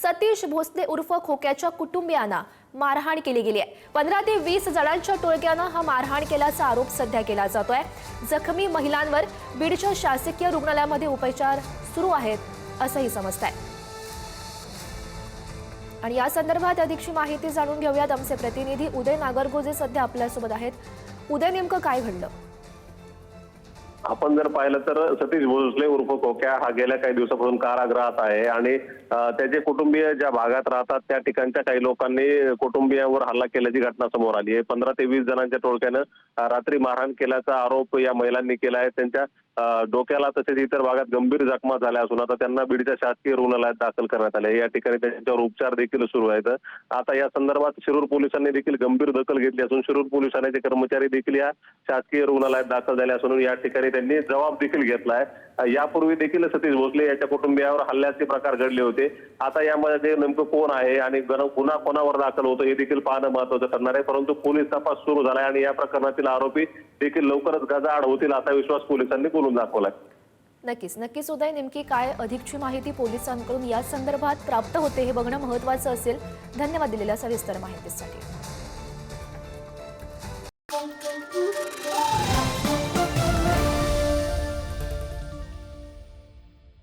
सतीश भोसले उर्फ खोक्याच्या कुटुंबियांना मारहाण केली गेली आहे। 15 ते 20 जणांच्या टोळक्यानं हा मारहाण केल्याचा आरोप सध्या केला जातोय। जखमी महिलांवर बीडच्या शासकीय रुग्णालयामध्ये उपचार सुरू आहेत असंही समजतंय। आणि या संदर्भात अधिकची माहिती जाणून घेऊयात। आमचे प्रतिनिधी उदय नागरगोजे सध्या आपल्यासोबत आहेत। उदय, नेमकं काय घडलं? आपण जर पाहिलं तर सतीश भोसले उर्फ खोक्या हा गेल्या काही दिवसापासून कारागृहात आहे आणि त्याचे कुटुंबीय ज्या भागात राहतात त्या ठिकाणच्या काही लोकांनी कुटुंबियांवर हल्ला केल्याची घटना समोर आली आहे। 15 ते 20 जणांच्या टोळक्यानं रात्री मारहाण केल्याचा आरोप या महिलांनी केला आहे। त्यांच्या डोक्याला तसेच इतर भागात गंभीर जखमा झाल्या असून आता त्यांना बीडच्या शासकीय रुग्णालयात दाखल करण्यात आले। या ठिकाणी त्यांच्यावर उपचार देखील सुरू आहेत। आता या संदर्भात शिरूर पोलिसांनी देखील गंभीर दखल घेतली असून शिरूर पोलीस ठाण्याचे कर्मचारी देखील या शासकीय रुग्णालयात दाखल झाले असून या ठिकाणी त्यांनी जबाब देखील घेतलाय। यापूर्वी देखील सतीश भोसले याच्या कुटुंबियावर हल्ल्याचे प्रकार घडले होते। आता यामध्ये नेमकं कोण आहे आणि गुन्हा कोणावर दाखल होतो हे देखील पाहणं महत्त्वाचं ठरणार आहे। परंतु पोलीस तपास सुरू झालाय आणि या प्रकरणातील आरोपी देखील लवकरच गजाआड होतील असा विश्वास पोलिसांनी बोलून दाखवलाय। नक्कीच उदय, नेमकी काय अधिकची माहिती पोलिसांकडून या संदर्भात प्राप्त होते हे बघणं महत्त्वाचं असेल। धन्यवाद दिलेल्या सविस्तर माहितीसाठी।